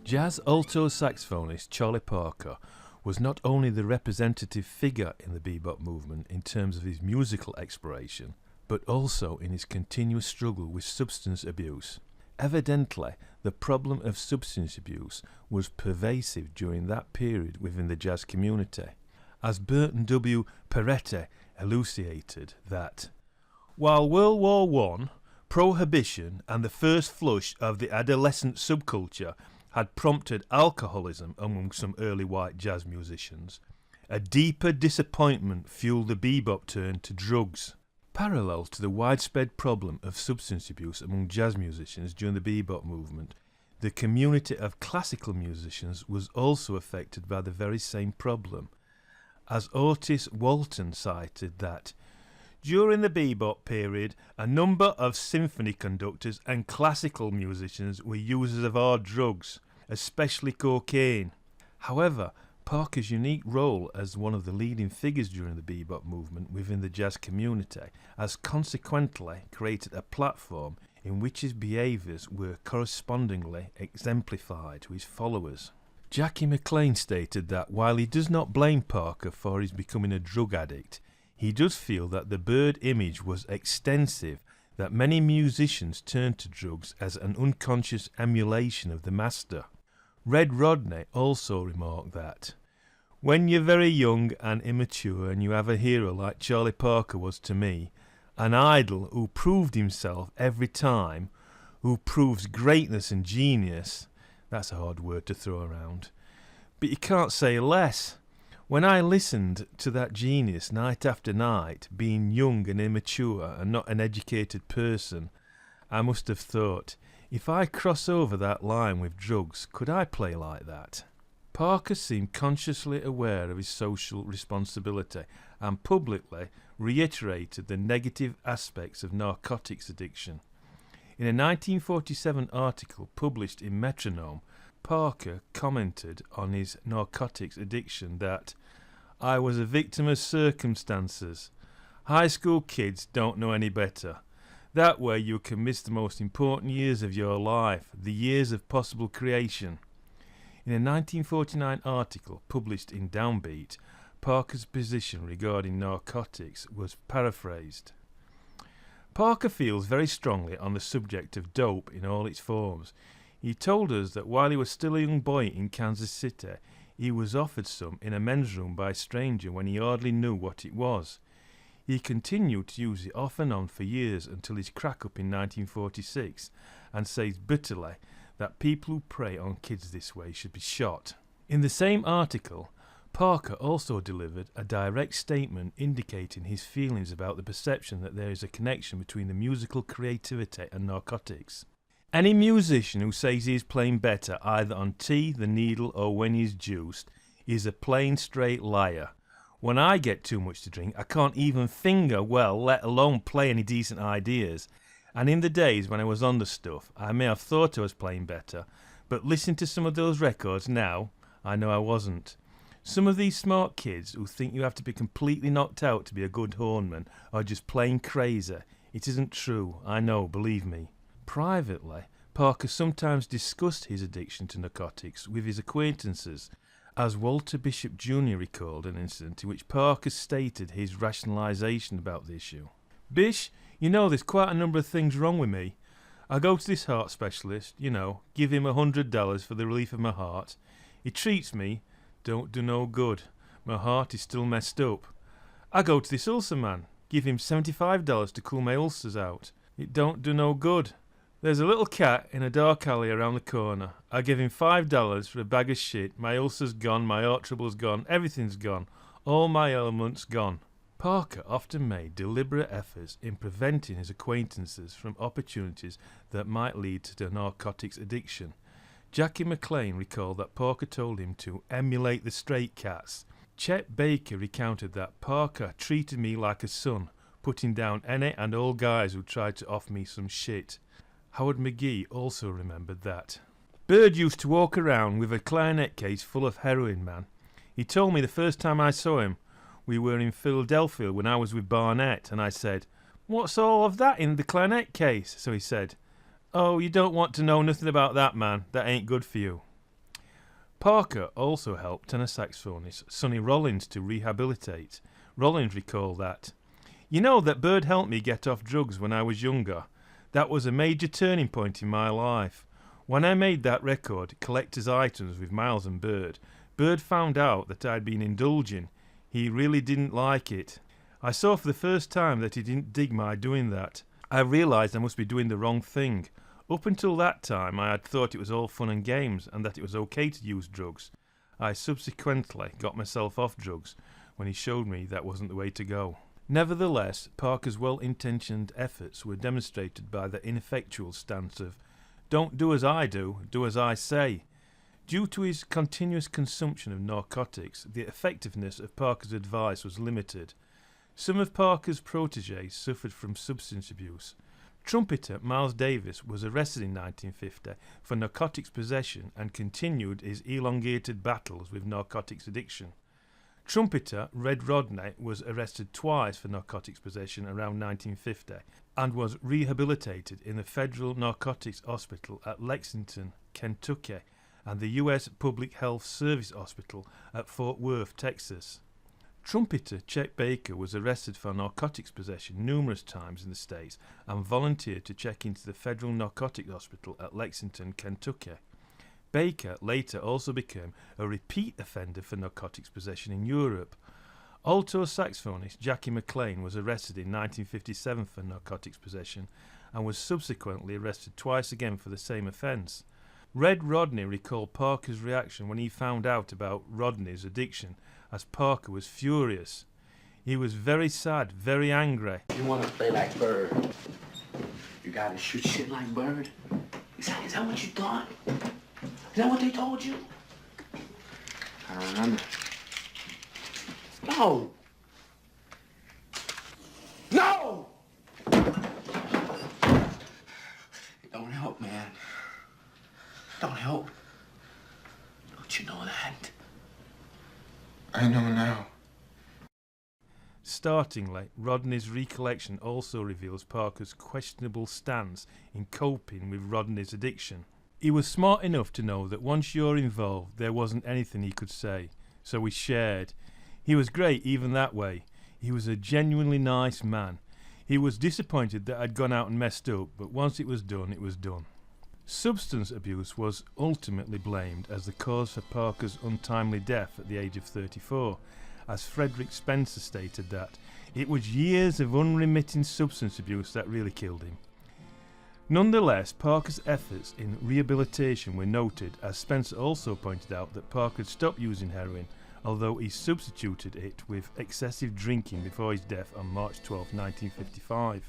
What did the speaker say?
Jazz alto saxophonist Charlie Parker was not only the representative figure in the bebop movement in terms of his musical exploration, but also in his continuous struggle with substance abuse. Evidently, the problem of substance abuse was pervasive during that period within the jazz community, as Burton W. Peretti elucidated that, while World War I, prohibition and the first flush of the adolescent subculture had prompted alcoholism among some early white jazz musicians, a deeper disappointment fueled the bebop turn to drugs. Parallel to the widespread problem of substance abuse among jazz musicians during the bebop movement, the community of classical musicians was also affected by the very same problem, as Otis Walton cited that, during the bebop period, a number of symphony conductors and classical musicians were users of hard drugs, especially cocaine. However, Parker's unique role as one of the leading figures during the bebop movement within the jazz community has consequently created a platform in which his behaviours were correspondingly exemplified to his followers. Jackie McLean stated that while he does not blame Parker for his becoming a drug addict, he does feel that the bird image was extensive, that many musicians turned to drugs as an unconscious emulation of the master. Red Rodney also remarked that, when you're very young and immature and you have a hero like Charlie Parker was to me, an idol who proved himself every time, who proves greatness and genius, that's a hard word to throw around, but you can't say less. When I listened to that genius night after night, being young and immature and not an educated person, I must have thought, if I cross over that line with drugs, could I play like that? Parker seemed consciously aware of his social responsibility and publicly reiterated the negative aspects of narcotics addiction. In a 1947 article published in Metronome, Parker commented on his narcotics addiction that, I was a victim of circumstances. High school kids don't know any better. That way you can miss the most important years of your life, the years of possible creation. In a 1949 article published in Downbeat, Parker's position regarding narcotics was paraphrased. Parker feels very strongly on the subject of dope in all its forms. He told us that while he was still a young boy in Kansas City, he was offered some in a men's room by a stranger when he hardly knew what it was. He continued to use it off and on for years until his crack-up in 1946, and says bitterly that people who prey on kids this way should be shot. In the same article, Parker also delivered a direct statement indicating his feelings about the perception that there is a connection between the musical creativity and narcotics. Any musician who says he is playing better either on tea, the needle, or when he is juiced is a plain straight liar. When I get too much to drink, I can't even finger well, let alone play any decent ideas. And in the days when I was on the stuff, I may have thought I was playing better, but listening to some of those records now, I know I wasn't. Some of these smart kids who think you have to be completely knocked out to be a good hornman are just plain crazy. It isn't true, I know, believe me. Privately, Parker sometimes discussed his addiction to narcotics with his acquaintances, as Walter Bishop Jr. recalled an incident in which Parker stated his rationalisation about the issue. Bish, you know there's quite a number of things wrong with me. I go to this heart specialist, give him $100 for the relief of my heart. He treats me, don't do no good. My heart is still messed up. I go to this ulcer man, give him $75 to cool my ulcers out. It don't do no good. There's a little cat in a dark alley around the corner. I give him $5 for a bag of shit. My ulcer's gone, my heart trouble's gone, everything's gone. All my ailments gone. Parker often made deliberate efforts in preventing his acquaintances from opportunities that might lead to narcotics addiction. Jackie McLean recalled that Parker told him to emulate the Strait Cats. Chet Baker recounted that Parker treated me like a son, putting down any and all guys who tried to offer me some shit. Howard McGee also remembered that. Bird used to walk around with a clarinet case full of heroin, man. He told me the first time I saw him, we were in Philadelphia when I was with Barnett, and I said, "What's all of that in the clarinet case?" So he said, "Oh, you don't want to know nothing about that, man. That ain't good for you." Parker also helped tenor saxophonist Sonny Rollins to rehabilitate. Rollins recalled that, "You know that Bird helped me get off drugs when I was younger. That was a major turning point in my life. When I made that record, Collector's Items with Miles and Bird, Bird found out that I'd been indulging. He really didn't like it. I saw for the first time that he didn't dig my doing that. I realised I must be doing the wrong thing. Up until that time I had thought it was all fun and games and that it was okay to use drugs. I subsequently got myself off drugs when he showed me that wasn't the way to go." Nevertheless, Parker's well-intentioned efforts were demonstrated by the ineffectual stance of "don't do as I do, do as I say." Due to his continuous consumption of narcotics, the effectiveness of Parker's advice was limited. Some of Parker's protégés suffered from substance abuse. Trumpeter Miles Davis was arrested in 1950 for narcotics possession and continued his elongated battles with narcotics addiction. Trumpeter Red Rodney was arrested twice for narcotics possession around 1950 and was rehabilitated in the Federal Narcotics Hospital at Lexington, Kentucky, and the U.S. Public Health Service Hospital at Fort Worth, Texas. Trumpeter Chet Baker was arrested for narcotics possession numerous times in the States and volunteered to check into the Federal Narcotics Hospital at Lexington, Kentucky. Baker later also became a repeat offender for narcotics possession in Europe. Alto saxophonist Jackie McLean was arrested in 1957 for narcotics possession and was subsequently arrested twice again for the same offence. Red Rodney recalled Parker's reaction when he found out about Rodney's addiction, as Parker was furious. He was very sad, very angry. You want to play like Bird? You gotta shoot shit like Bird? Is that what you thought? Is that what they told you? I don't remember. No! No! It don't help, man. Don't help. Don't you know that? I know now. Startlingly, Rodney's recollection also reveals Parker's questionable stance in coping with Rodney's addiction. He was smart enough to know that once you're involved, there wasn't anything he could say, so we shared. He was great even that way. He was a genuinely nice man. He was disappointed that I'd gone out and messed up, but once it was done, it was done. Substance abuse was ultimately blamed as the cause for Parker's untimely death at the age of 34, as Frederick Spencer stated that it was years of unremitting substance abuse that really killed him. Nonetheless, Parker's efforts in rehabilitation were noted, as Spencer also pointed out that Parker had stopped using heroin, although he substituted it with excessive drinking before his death on March 12, 1955.